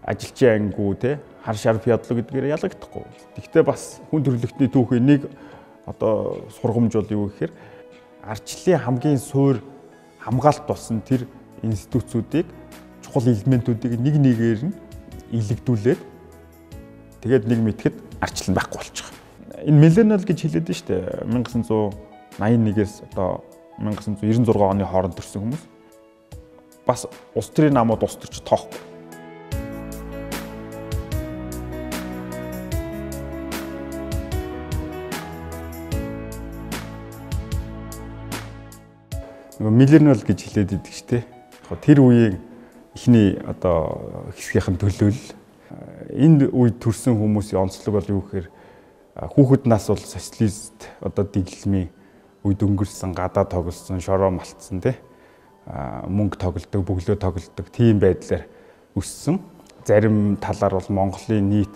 ажилчин ангиу те хар шар фядло гэдгээр ялагдахгүй. Тэгвэл бас хүн төрөлхтний түүхийн нэг одоо сургамж бол юу гэхээр ардчлалын хамгийн суур хамгаалт болсон тэр институцүүдийг чухал элементүүдийг нэг нэгээр нь илэгдүүлээд тэгээд нэг мэтгэд ардчлал нь байхгүй болчих. Энэ миллениал гэж хэлээд нь шүү дээ. 1981-ээс одоо 1996 оны хооронд төрсэн хүмүүс бас улс төрийн намууд улс төрч тоохгүй. Миллениал гэж хэлээд идэг шүү дээ. Тэр үеийн эхний одоо хэсгийнхэн төлөөлөл энэ үед төрсэн хүмүүсийн онцлог бол юу гэхээр хүүхэд нас бол социалист одоо дэглэмийн үед өнгөрсөн, гадаа тоглосон, шороо малтсан тий мөнгө тоглодог, бөглөө тоглодог тийм байдлаар өссөн. Зарим талаар бол Монголын нийт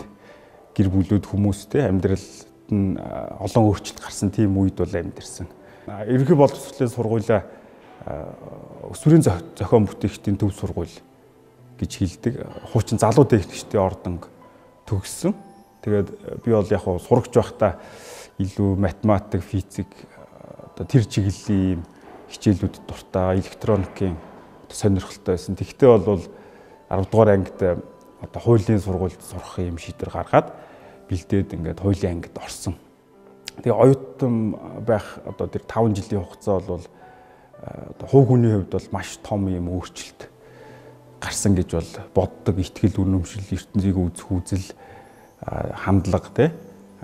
гэр бүлүүд хүмүүстэй амьдралд нь олон өөрчлөлт гарсан тийм үед бол амьдэрсэн. Ерөнхий боловсролын сургуулиа өсвөрийн зохион бүтээгчдийн төв сургууль гэж хэлдэг. Хуучин залуу техникчдийн ордонг төгссөн. Тэгээд би бол яг сурагч байхдаа илүү математик, физик одоо тэр чиглэлийн хичээлүүдэд дуртай, электроникийн сонирхолтой байсан. Тэгтээ бол 10 дугаар ангид одоо хуулийн сургуульд сурах юм шийдвэр гаргаад бэлдээд ингээд хуулийн ангид орсон. Тэгээ оюутан байх одоо тэр 5 жилийн хугацаа бол одоо хувь хүний хувьд бол маш том юм өөрчлөлт гарсан гэж бол боддог. Итгэл үнэмшил, ертөнцийг үзэх үзэл, хандлага те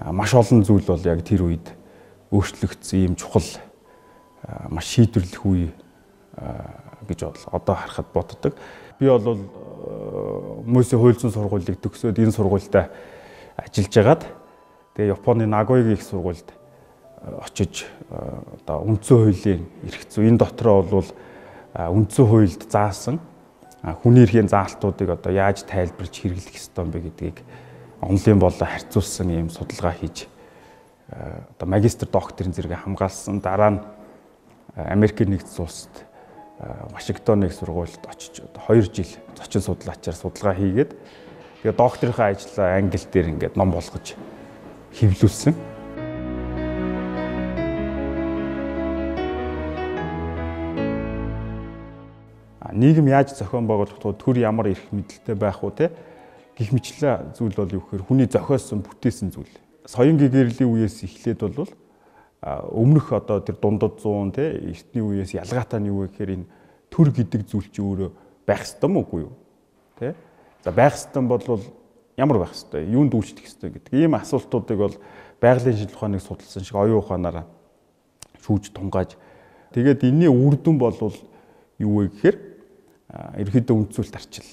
маш олон зүйл бол яг тэр үед өөрчлөгдсөн юм чухал маш шийдвэрлэх үе гэж бол одоо харахад боддог. Би бол хүмүүсийн хуульзан сургуулийг төгсөөд энэ сургуультай ажиллаж агаад тэгээ Японы Нагоягийн их сургуульд очиж одоо үндсэн хуулийн эрх зүй энэ дотроо бол үндсэн хуульд заасан хүний эрхийн заалтуудыг одоо яаж тайлбарж хэрэглэх ёстой юм бэ гэдгийг онлын болоо харьцуулсан юм судалгаа хийж одоо магистр докторийн зэрэг хамгаалсан. Дараа нь Америкийн нэгдсэн улсад Вашингтоны их сургуульд очиж 2 жил зочин судлаачаар судалгаа хийгээд тэгээ докторийнхаа ажлаа англи дээр ингээд ном болгож хэвлүүлсэн. Нийгэм яаж зохион байгуулах вэ? Төр ямар эрх мэдэлтэй байх вэ? Тэ гих мэтлээ зүйл бол юу гэхээр хүний зохиосон бүтээсэн зүйл. Соён гэгэрлийн үеэс эхлээд бол өмнөх одоо тэр дундад 100 тэ эртний үеэс ялгаатай нь юу вэ гэхээр энэ төр гэдэг зүйл чи өөрөө байх ёстой юм уугүй юу? Тэ? За байх ёстой бол ямар байх ёстой? Юунд үйлчлэх ёстой гэдэг. Ийм асуултуудыг бол байгалийн шинжилгээ ухааныг судалсан шиг оюун ухаанаараа шүүж тунгааж тэгээд энэний үр дүн бол юу вэ гэхээр ерөнхийдөө үндсүүлэлт арчил.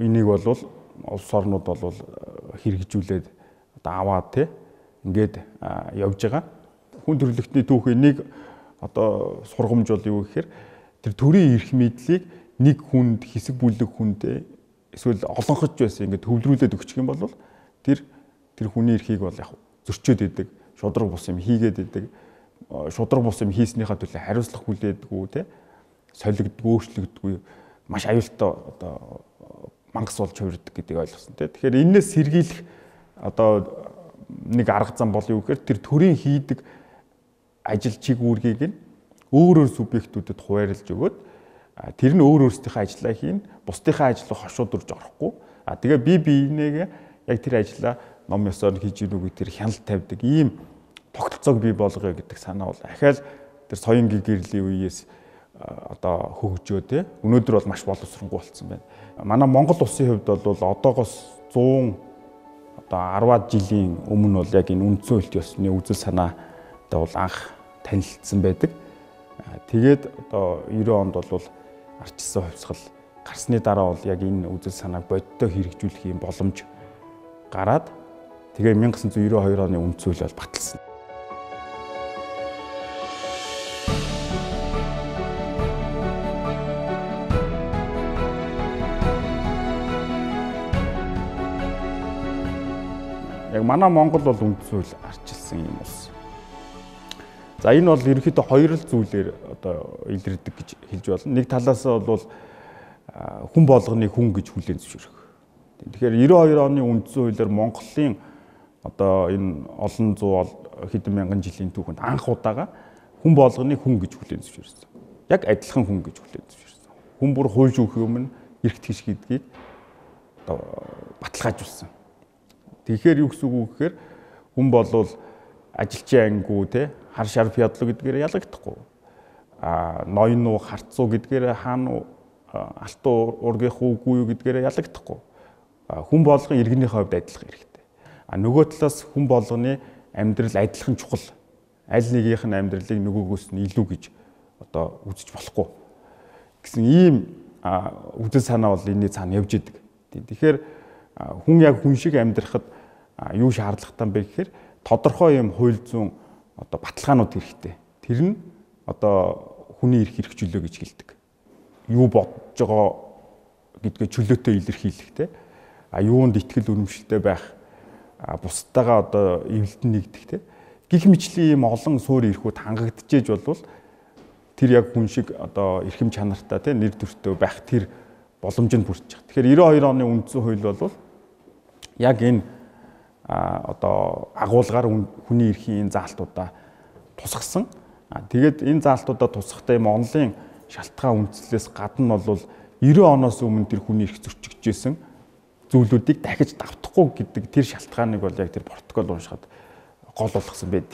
Энийг бол улс орнууд бол хэрэгжүүлээд одоо аваад тий ингээд явж байгаа. Хүн төрөлхтний түүхийн нэг одоо сургамж бол юу гэхээр тэр төрийн эрх мэдлийг нэг хүнд хэсэг бүлэг хүндээ эсвэл олонхож байсан ингээд төвлөрүүлээд өгчих юм бол тэр хүний эрхийг бол яг зөрчөөд идэг, шудраг бус юм хийгээд идэг, шудраг бус юм хийснийхаа төлөө хариуцлага хүлээдэггүй тий солигддог, өөрчлөгддөггүй маш аюултай одоо мангас болж хувирдаг гэдгийг ойлгосон тий. Тэгэхээр энэс сэргийлэх одоо нэг арга зам бол юу гэхээр тэр төрийн хийдэг ажил чиг үүргийг нь өөр субъектүүдэд хуваарлаж өгөөд тэр нь өөр өөрсдийнхээ ажлаа хийн, бусдынхаа ажлыг хошуудурж орохгүй. Тэгээ би биенээгээ яг тэр ажлаа ном ёсоор хийж ийнү гэдэг тэр хяналт тавьдаг ийм тогтолцоог бий болгоё гэдэг санаа бол ахаал тэр соён гэгэрлийн үеэс одоо хөгжөө те өнөөдөр бол маш боловсронгуй болсон байна. Манай Монгол улсын хувьд бол одоогоос 100 одоо 10-аад жилийн өмнө бол яг энэ үндсэн хуулийн ёсны үзэл санаатай бол анх танилцсан байдаг. Тэгээд одоо 90 онд бол ардчилсан хувьсгал гарсны дараа бол яг энэ үзэл санааг бодиттой хэрэгжүүлэх юм боломж гараад тэгээ 1992 оны үндсэн хууль бол баталсан. Яг манай Монгол бол үндсэн хууль арчилсан юм улс. За энэ бол ерөнхийдөө хоёр л зүйлээр одоо илэрдэг гэж хэлж болно. Нэг талаас бол хүн болгоныг хүн гэж хүлээн зөвшөөрөх. Тэгэхээр 92 оны үндсэн хуулиар Монголын одоо энэ олон зуун хэдэн мянган жилийн түүхэнд анх удаага хүн болгоныг хүн гэж хүлээн зөвшөөрсөн. Яг адилхан хүн гэж хүлээн зөвшөөрсөн. Хүн бүр хууль зүйхийн өмнө эрхт гიშ гэдгийг одоо баталгаажуулсан. Тэгэхээр юу гэсэн үг вэ гэхээр хүн болвол ажилчин ангиу те хар шар фядлуу гэдгээр ялагдахгүй. Ноён уу харцуу гэдгээр хаана алтуу ургийнх үгүй юу гэдгээр ялагдахгүй. Хүн болгон иргэнийхээ хувьд адилхан хэрэгтэй. Нөгөө талаас хүн болгоны амьдрал адилхан чухал. Аль нэгийнх нь амьдралыг нөгөөгөөс нь илүү гэж одоо үзэж болохгүй гэсэн ийм үзэл санаа бол энэний цаана явж идэг. Тэгэхээр хүн яг хүн шиг амьдрахад юу шаардлагатай бэ гэхээр тодорхой юм хууль зүйн одоо баталгаанууд хэрэгтэй. Тэр нь одоо хүний эрх хэрэгжүүлээ гэж хэлдэг. Юу бодож байгаа гэдгээ чөлөөтэй илэрхийлэх те. Юунд итгэл үнэмшилтэй байх, бусдаагаа одоо эвлэлдэн нэгдэх те. Гэх мэтлийн ийм олон суурь эрхүүд хангагдчихэж болвол тэр яг хүн шиг одоо эрхэм чанартай те нэр төртөө байх тэр боломжинд бүрдэж байгаа. Тэгэхээр 92 оны үндсэн хууль бол яг энэ одоо агуулгаар хүний эрхийн заалтуудаа тусгасан. Тэгээд энэ заалтуудаа тусгахдаа юм онлын шалтгаан үндслээс гадна бол 90 оноос өмнө тэр хүний эрх зөрчигдчихсэн зүйлүүдийг дахиж давтахгүй гэдэг тэр шалтгааныг бол яг тэр протокол уншихад гол болгосон байд.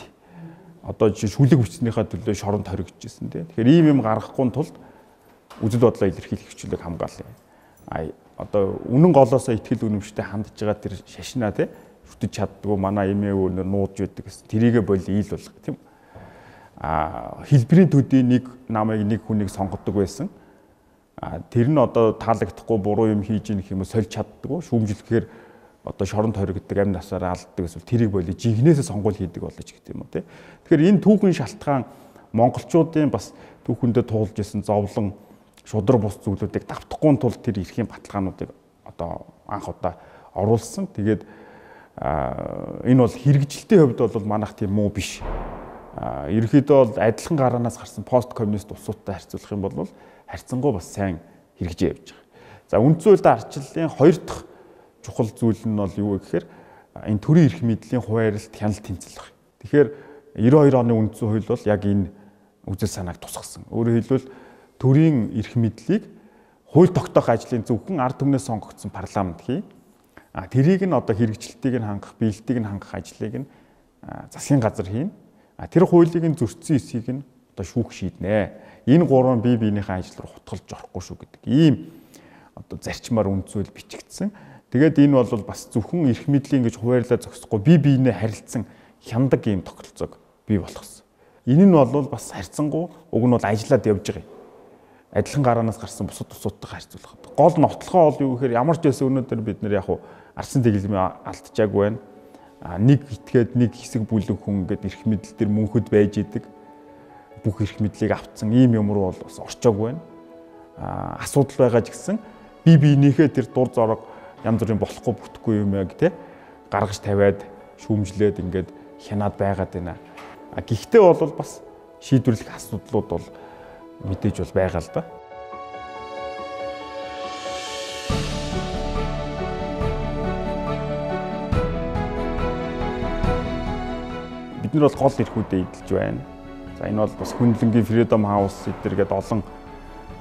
Одоо шүлэг хүчнийхээ төлөө шоронд хоригдчихсэн тийм. Тэгэхээр ийм юм гаргахгүй тулд үзэл бодлоо илэрхийлэх хвчлэг хамгаалъя. Одоо үнэн голоосоо итгэл үнэмштэй хандж байгаа тэр шашнаа тийм шүтэж чаддгүй манай эмээ өвнөр нуудж байдаг гэсэн. Тэрийгэ боли ил болгох тийм. Хэлбэрийн төдий нэг намайг нэг хүнийг сонгодог байсан. Тэр нь одоо таалагдахгүй буруу юм хийж ийн гэх юм сольж чаддгүй шүүмжлэхээр одоо шоронд хоригддаг амь насаараа алддаг эсвэл тэрийг боли жигнэсээ сонгуул хийдэг болож гэх юм уу те. Тэгэхээр энэ түүхэн шалтгаан монголчуудын бас түүхэндээ туулж исэн зовлон шудраг бус зүйлүүдийг давтахгүй тул тэр эрхийн баталгаануудыг одоо анх удаа оруулсан. Тэгээд энэ бол хэрэгжилтийн хувьд бол манайх тийм муу биш. Ерөнхийдөө бол адилхан гараанаас гарсан пост коммунист улсуудтай харьцуулах юм бол харьцангуй бас сайн хэрэгжиж явж байгаа. За үндсэн хуулинд арчлалын хоёр дахь чухал зүйл нь бол юу вэ гэхээр энэ төрийн эрх мэдлийн хуваарлт хяналт тэнцэл баг. Тэгэхээр 92 оны үндсэн хууль бол яг энэ үзэл санааг тусгасан. Өөрөөр хэлбэл төрийн эрх мэдлийг хууль тогтоох ажлын зөвхөн ард түмнээс сонгогдсон парламент хий. Тэрийг нь одоо хэрэгжилтийг нь хангах, биелэлтийг нь хангах ажлыг нь засгийн газар хийн. Тэр хуулийг нь зөрчсөн эсийг нь одоо шүүх шийднэ. Энэ гурван бие биенийхээ ажил руу хутгалж орохгүй шүү гэдэг ийм одоо зарчмаар үндсүүл бичигдсэн. Тэгээд энэ бол бас зөвхөн эрх мэдлийн гэж хуваарлаа зогсохгүй бие биенээ харилцсан хяндаг ийм тогтолцоог бий болгосон. Энэ нь бол бас харьцангуй уг нь бол ажиллаад явж байгаа юм. Адилхан гараанаас гарсан бусад тусуудтай харьцуулахад. Гол нотлохоо бол юу гэхээр ямар ч байсан өнөөдөр бид нэр яг арсын тэглэмээ алдчихаагүй байна. Нэг итгээд нэг хэсэг бүлэг хүн гэдэг эрх мэдэл төр мөнхөд байж идэг. Бүх эрх мэдлийг авцсан ийм юм руу бол бас орчоогүй байна. Асуудал байгаа ч гэсэн бие биенийхээ тэр дур зорог янз бүрийн болохгүй бүтэхгүй юм яг те гаргаж тавиад шүүмжлээд ингээд хянаад байгаад байна. Гэхдээ бол бас шийдвэрлэх асуудлууд бол мэдээж бол байгаа л да. Бид нар бол гол эрхүүдэд эдэлж байна. За энэ бол бас Хүндлэнгийн Freedom House эдгээр гээд олон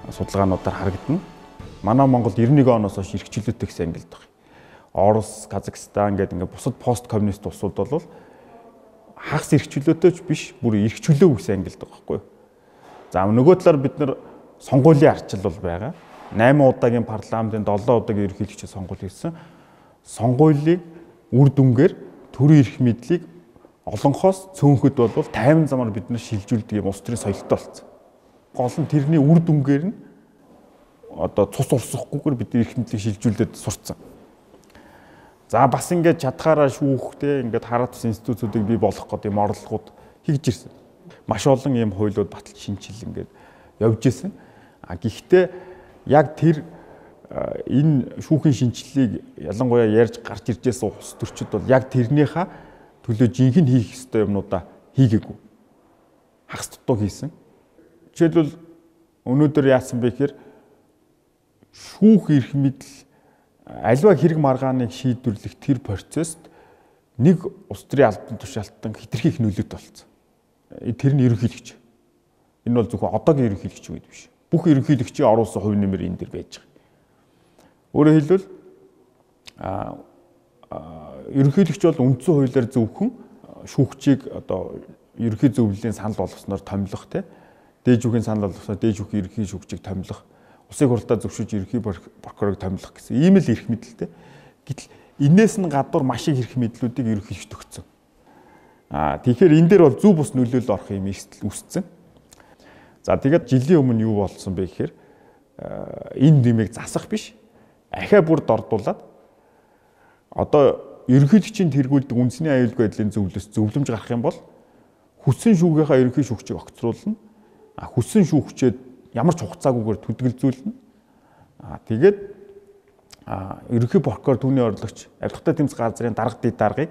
судалгаануудаар харагдана. Манай Монгол 91 оноос хойш эрх чөлөөтэй гэсэн ангилд байна. Орос, Казахстан гээд ингээд бусад пост коммунист улсууд бол хагас эрх чөлөөтэй ч биш, бүр эрх чөлөөгүй гэсэн ангилд байгаа байхгүй юу? За нөгөө талаар бид нар сонгуулийн арчил бол байгаа. 8 удаагийн парламентын 7 удаагийн ерөнхийлөгчийн сонгуул хийсэн. Сонгуулийг үр дүнгээр төрийн эрх мэдлийг олонхоос цөөнхөд бол тайван замаар бид нар шилжүүлдэг юм улс төрийн соёлтой болсон. Гол нь тэрний үр дүнгээр нь одоо цус урсахгүйгээр бид эрх мэдлийг шилжүүлээд сурцсан. За бас ингээд чадхаараа шүүхтэй ингээд хараа тус институтуудыг бий болгох гэдэг юм орлогууд хийж ирсэн. Маш олон юм хуулиуд баталж шинжил ингээд явж ирсэн. Гэхдээ яг тэр энэ шүүхийн шинжилгээг ялангуяа ярьж гарч иржсэн улс төрчид бол яг тэрнийхээ төлөө жинхэнэ хийх ёстой юмнуудаа хийгээгүй. Хагас дутуу хийсэн. Жишээлбэл өнөөдөр яасан бэ гэхээр шүүх эрх мэдэл аливаа хэрэг маргааныг шийдвэрлэх тэр процесст нэг улс төрийн албан тушаалтан хэтэрхий их нөлөөт болсон. Тэр нь ерөнхийлөгч. Энэ бол зөвхөн одоогийн ерөнхийлөгч үед биш. Бүх ерөнхийлөгчийн оруулсан хувь нэмэр энэ дэр байж байгаа. Өөрөөр хэлбэл ерөнхийлөгч бол үндсэн хуулиар зөвхөн шүүгчийг одоо ерөнхий зөвлөлийн санал болгосноор томилох дээд жүгийн санал болгосноор дээд жүгийн ерөнхий шүүгчийг томилох, улсын хурлаа зөвшөөрч ерөнхий прокурорыг томилох гэсэн ийм л эрх мэдэлтэй. Гэтэл энээс нь гадуур маш их эрх мэдлүүдийг ерөнхийлөгчд өгсөн. Тэгэхээр энэ дээр бол зөв бус нөлөөлөл орох юм эрсдэл үүссэн. За тэгээд жилийн өмнө юу болсон бэ гэхээр энэ нэмийг засах биш, ахиа бүр дордуулаад одоо ерөнхийлөгчийн тэргүүлдэг үндэсний аюулгүй байдлын зөвлөс зөвлөмж гарах юм бол хүссэн шүүгийнхаа ерөнхий шүүгчийг огцруулна. Хүссэн шүүгчээд ямар ч хугацаагүйгээр төдөлзүүлнэ. Тэгээд ерөнхий прокурор түүний орлогч авилгатай тэмцэх газрын дарга дэд даргыг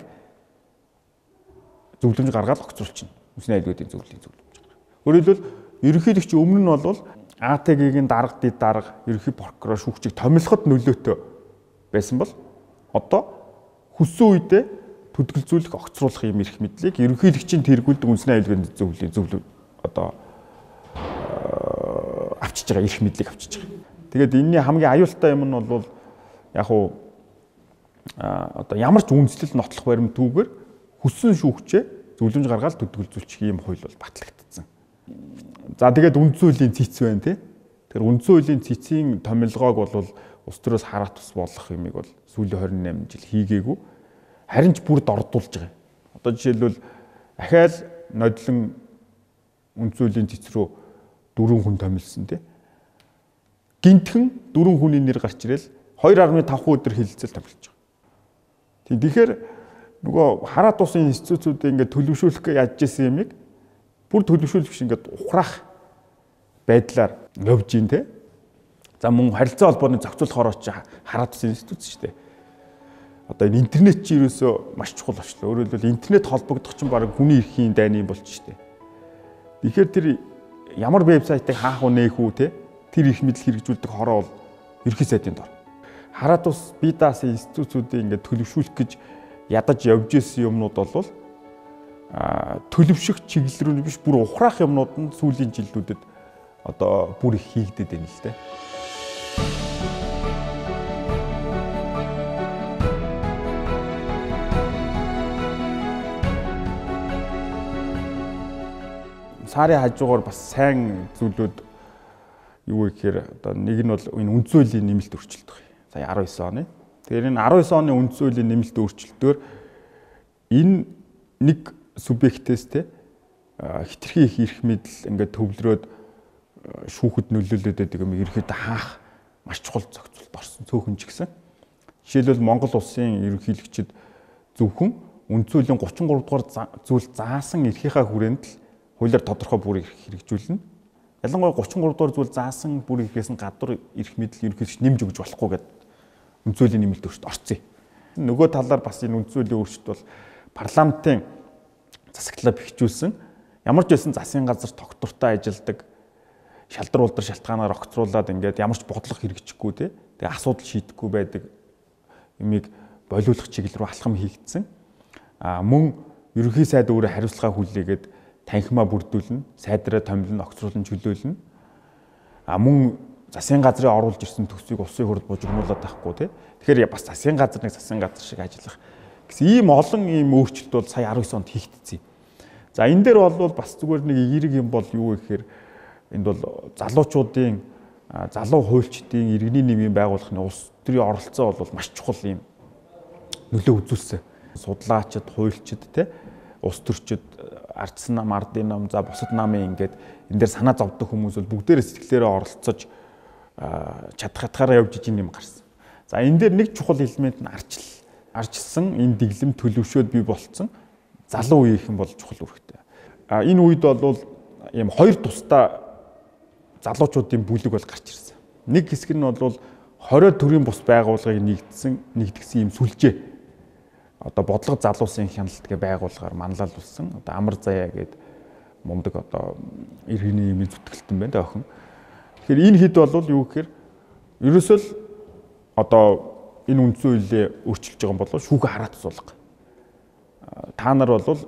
зөвлөмж гаргаад огцруулчихна. Үндэсний аюулгүй байдлын зөвлөлийн зөвлөмж. Өөрөөр хэлбэл ерөнхийлөгч өмнө нь бол АТГ-ийн дарга дэд дарга ерөнхий прокурор шүүгчийг томилоход нөлөөтэй байсан бол одоо хүссэн үедээ төдөлзүүлэх огцруулах юм эрх мэдлийг ерөнхийлөгчийн тэргүүлдэг үндэсний аюулгүй зөвлөлийн зөвлөм одоо авчиж байгаа эрх мэдлийг авчиж байгаа. Тэгээд энэний хамгийн аюултай юм нь бол яг уу одоо ямар ч үндэслэл нотлох баримтгүйгээр хүссэн шүүгчээ зөвлөмж гаргаад төдөлзүүлчих ийм хууль бол батлагдсан. За тэгээд үндсэн хуулийн цэц байна тий. Тэр үндсэн хуулийн цэцийн томилгоог бол улс төрөөс хараат тус болох юмыг бол сүүлийн 28 жил хийгээгүй. Харин ч бүр дордуулж байгаа. Одоо жишээлбэл ахаал нодлон үндсэн хуулийн цэц рүү 4 хүн томилсон тий. Гинтхэн 4 хүний нэр гарч ирэл 2.5 өдөр хилцэл томилж байгаа. Тэгэхээр нөгөө хараат тусын институтуудыг ингээд төлөвшүүлэх гэж яаж ирсэн юмыг бүр төлөвшүүлэх биш ингээд ухраах байдлаар явж гин те. За мөн харилцаа холбооны зохицуулахаар очиж хараат тусын институт шүү дээ. Одоо энэ интернет чи ерөөсөө маш чухал болчихлоо. Өөрөөр хэлбэл интернет холбогдох чинь баг хүний эрхийн дайны болж шүү дээ. Тэгэхээр тэр ямар вебсайтыг хаах уу нээх үү те тэр их мэдл хэрэгжүүлдэг хороо бол ерхий сайдын дор. Хараат ус бие даасан институтуудыг ингээд төлөвшүүлэх гэж ядаж явж исэн юмнууд бол төлөвшөх чиглэл рүү биш бүр ухраах юмнууд нь сүүлийн жилүүдэд одоо бүр их хийгдэд байна л дээ. Сарын хажуугаар бас сайн зүйлүүд юу гэхээр одоо нэг нь бол энэ үндсэн хуулийн нэмэлт өөрчлөлт байна. Сая 19 оны. Тэгэхээр энэ 19 оны үндсэн хуулийн нэмэлт өөрчлөлтөөр энэ нэг субъектээс те хитрхи их эрх мэдэл ингээд төвлөрөөд шүүхэд нөлөөлөд байдаг юм ерөөхдөө хаах маш чухал зохицуулт орсон цөөхөн ч гэсэн. Жишээлбэл Монгол улсын ерөнхийлөгчид зөвхөн үндсэн хуулийн 33 дугаар зүйл заасан эрхийнхаа хүрээнд л хуулиар тодорхой бүр эрх хэрэгжүүлнэ. Ялангуяа 33 дугаар зүйл заасан бүр эрхээс нь гадуур эрх мэдэл ерөнхийлөгч нэмж өгч болохгүй гэдэг үндсэн хуулийн нэмэлт өөрчлөлт орсон. Нөгөө талаар бас энэ үндсэн хуулийн өөрчлөлт бол парламентын засаглалаа бэхжүүлсэн. Ямар ч байсан засгийн газар тогтвортой ажилдаг шалдар улдар шалтгаанаар огцруулаад ингээд ямар ч бодлого хэрэгжихгүй те. Тэгээ асуудал шийдэхгүй байдаг юмыг болиулах чиглэл рүү алхам хийгдсэн. Мөн ерөнхий сайд өөрөө хариуцлага хүлээгээд танхимаа бүрдүүлнэ, сайдраа томилно, огцруулан чөлөөлнө. Мөн засгийн газрын оруулж ирсэн төсвийг улсын хурд бужигнуулаад байхгүй те. Тэгэхээр бас засгийн газар шиг ажиллах гэсэн ийм олон ийм өөрчлөлт бол сая 19 онд хийгдсэн. За энэ дээр бол бас зүгээр нэг эерэг юм бол юу гэхээр энд бол залуучуудын залуу хуульчдын иргэний нэмийн байгуулахны улс төрийн оролцоо бол маш чухал юм нөлөө үзүүлсэн. Судлаачид, хуульчид те улс төрчид ардсан нам, ардын нам, за бусад намын ингээд энэ дээр санаа зовдөг хүмүүс бол бүгдээрээ сэтгэлээрээ оролцож чадах хатгаараа явж ижин юм гарсан. За энэ дээр нэг чухал элемент нь арчилсан энэ дэглэм төлөвшөөд бий болцсон залуу үе их юм бол чухал үүрэгтэй. Энэ үед бол ийм хоёр тусдаа залуучуудын бүлэг бол гарч ирсэн. Нэг хэсэг нь бол 20 төрлийн бус байгууллагыг нэгдгсэн ийм сүлжээ. Одоо бодлого залуусын хяналт гэ байгууллагаар манлайлуулсан. Одоо амар заяа гээд мундаг одоо иргэний юм зүтгэлтэн байна тэ охин. Тэгэхээр энэ хэд бол юу гэхээр ерөөсөө л одоо энэ үндсэн хуулийг өөрчилж байгаа юм бол шүүгээ хараад тусуулга. Та нар бол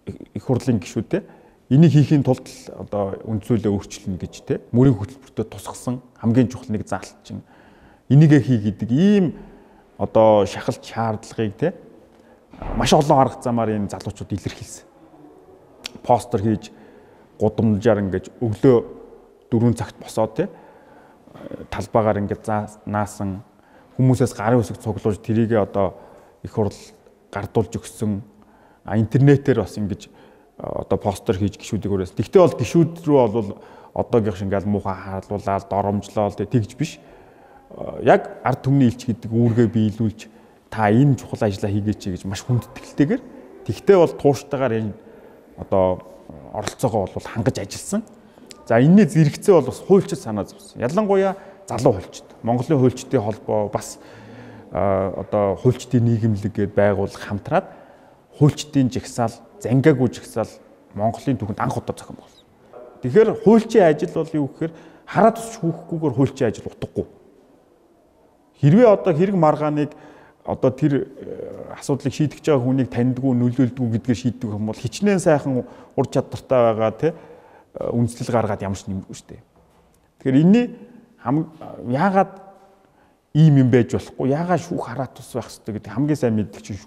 их хурлын гишүүд энийг хийхийн тулд одоо үндсэн хуулийг өөрчилнө гэж мөрийн хөтөлбөртөө тусгасан хамгийн чухал нэг заалтчин энийгээ хий гэдэг ийм одоо шахалт шаардлагыг маш олон арга замаар энэ залуучууд илэрхийлсэн. Постэр хийж гудамжаар ингэж өглөө 4 цагт босоод талбайгаар ингэж наасан хүмүүсээс гарын үсэг цуглуулж тэрийг одоо их хурл гардуулж өгсөн интернетээр бас ингэж одоо постэр хийж гişүүдийг өрөөс. Тэгтээ бол гişүүд рүү бол одоогийнх шиг ингээл муухай хаалуулаад доромжлол тэгж биш. Яг ард түмний элч гэдэг үүргээ биелүүлж та энэ чухал ажлаа хийгээч гэж маш хүндэтгэлтэйгээр тэгтээ бол тууштайгаар энэ одоо оролцоогоо бол хангаж ажилласан. За энэний зэрэгцээ бол бас хуульчид санаа зовсон. Ялангуяа залуу хуульчид. Монголын хуульчдын холбоо бас одоо хуульчдын нийгэмлэг гэдээ байгуулах хамтраад хуульчдын жагсаал, зангиагүй жагсаал Монголын түүхэнд анх удаа зохион байгуулсан. Тэгэхээр хуульчийн ажил бол юу гэхээр хараад ус шүүхгүйгээр хуульчийн ажил утгагүй. Хэрвээ одоо хэрэг маргааныг одоо тэр асуудлыг шийдэж байгаа хүнийг таньдгүй, нөлөөлдгүй гэдгээр шийддэг юм бол хичнээн сайхан ур чадвартай байгаа үндэслэл гаргаад ямар ч нэмгүй шүү дээ. Тэгэхээр энэний яагаад ийм юм байж болохгүй, яагаад шүүх хараад тус байх хэрэгтэй гэдэг хамгийн сайн мэддэг чинь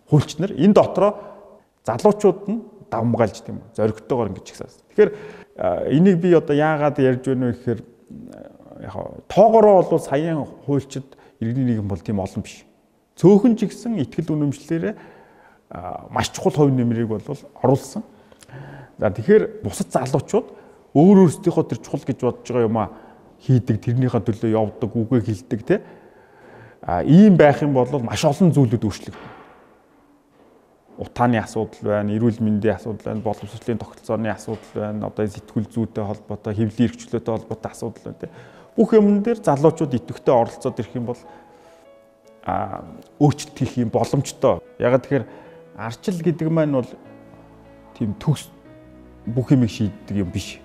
хуульч нар энэ дотроо залуучууд нь давмгаалж тийм үү, зоригтойгоор ингэж ихсаас. Тэгэхээр энийг би одоо яагаад ярьж байна вэ гэхээр яг тоогоороо бол саяын хуульчид иргэний нийгэм бол тийм олон биш. Цөөхөн ч гэсэн ихтгэл үнэмшлэлээр маш чухал хувь нэмрийг бол оруулсан. За тэгэхээр бусад залуучууд өөрсдийнхөө тэр чухал гэж бодож байгаа юмаа хийдэг, тэрнийхээ төлөө явдаг, үгээ хэлдэг ийм байх юм бол маш олон зүйлүүд өөрчлөгдөнө. Утааны асуудал байна, эрүүл мэндийн асуудал байна, боловсролын тогтолцооны асуудал байна, одоо сэтгүүл зүйтэй холбоотой, хэвлэлийн эрхчлөөтэй холбоотой асуудал байна. Бүх юмн дээр залуучууд идэвхтэй оролцоод ирэх юм бол өөрчлөлт хийх юм боломжтой. Ягаад тэгэхээр арчил гэдэг маань бол тийм төгс бүх юмыг шийддэг юм биш.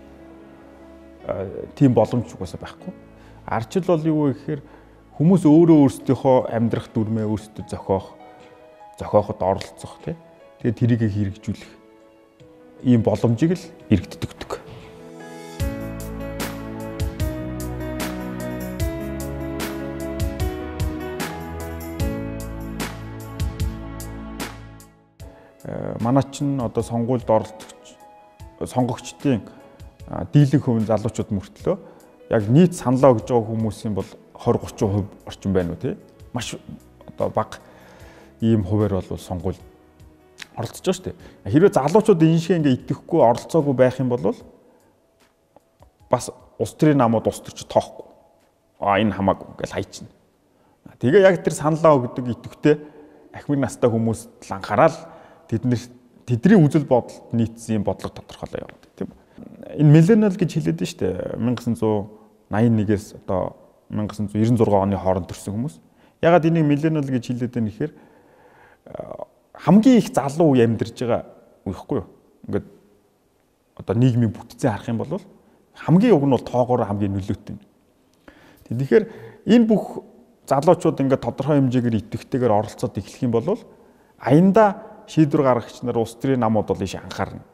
Тийм боломж угаасаа байхгүй. Арчил бол юу вэ гэхээр хүмүүс өөрөө өөрсдийнхөө амьдрах дүрмээ өөрсдөө зохиоход оролцох тийм. Тэгээд тэрийг хэрэгжүүлэх ийм боломжийг л иргэд өгдөг. Манай чинь одоо сонгуульд сонгогчдын дийлэнх хувийн залуучууд мөртлөө яг нийт саналаа өгж байгаа хүмүүсийн бол 20-30% орчим байна уу тий. Маш одоо бага ийм хуваар бол сонгуульд оролцож байгаа шүү дээ. Хэрвээ залуучууд энэ шиг ингээ идэхгүй оролцоогүй байх юм бол бас улс төрийн намууд улс төрч тоохгүй. Энэ хамаагүй ингээл хайчна. Тэгээ яг тэр саналаа өгдөг идэвхтэй ахмад настай хүмүүс анхаарал тэдний үзэл бодолд нийцсэн бодлого тодорхойлоо яваад тийм үү. Энэ миллениал гэж хэлээд нь шүү дээ. 1981-ээс одоо 1996 оны хооронд төрсэн хүмүүс. Ягаад энийг миллениал гэж хэлээд байна гэхээр хамгийн их залуу үе амьдарч байгаа үехгүй юу. Ингээд одоо нийгмийн бүтцээ харах юм бол хамгийн уг нь бол тоогоор хамгийн нөлөөтэй. Тэгэхээр энэ бүх залуучууд ингээд тодорхой хэмжээгээр идэвхтэйгээр оролцоод эхлэх юм бол аяндаа шийдвэр гаргагч нар улс төрийн намууд бол ийш анхаарна.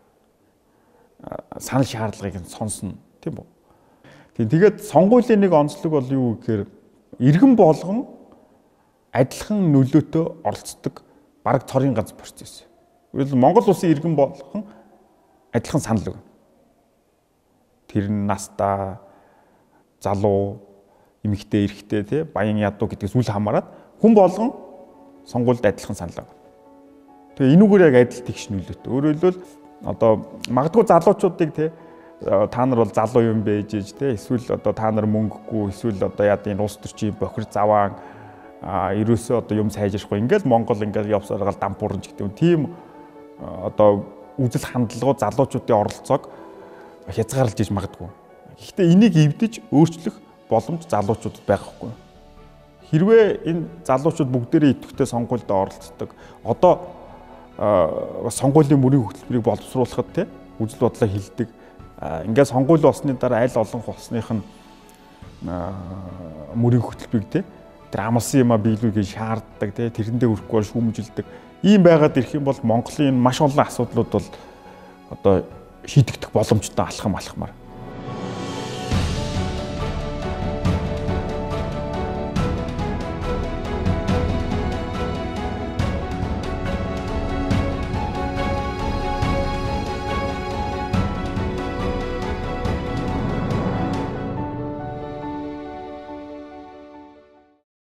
Санал шаардлагыг сонсно тийм үү. Тэгээд сонгуулийн нэг онцлог бол юу гэхээр иргэн болгон адилхан нөлөөтэй оролцдог бараг цорын ганц процесс. Үгүй Монгол улсын иргэн болгон адилхан санал өгнө. Тэр нь настаа залуу, эмэгтэй, эрэгтэй тий баян ядуу гэдгээс үл хамааран хүн болгон сонгуульд адилхан санал өгнө. Тэгээ энүүгээр яг адил тэгш нөлөөтэй. Өөрөөр хэлбэл одоо магадгүй залуучуудыг тий та нар бол залуу юм байж тий эсвэл одоо та нар мөнгөгүй эсвэл одоо яа энэ улс төрчийн бохир заваан ерөөсөө одоо юм сайжрахгүй ингээл Монгол ингээл явсаргаал дампуурч гэдэг юм. Тийм одоо үзэл хандлагуу залуучуудын оролцоог хязгаарлаж иж магадгүй. Гэхдээ энийг эвдэж өөрчлөх боломж залуучуудад байхгүй. Хэрвээ энэ залуучууд бүгдээрээ идэвхтэй сонгуульд оролцдог. Одоо сонгуулийн мөрийн хөтөлбөрийг боловсруулахад те үзэл бодлоо хилдэг. Ингээд сонгуул болсны дараа аль олон улсных нь мөрийн хөтөлбөрийг те тэр амлсан юмаа биелүүлгээ шаарддаг тий тэрэндээ хүрэхгүй бол шүүмжилдэг. Ийм байгаад ирэх юм бол Монголын маш олон асуудлууд бол одоо шийдэгдэх боломжтой алхам алхмаар.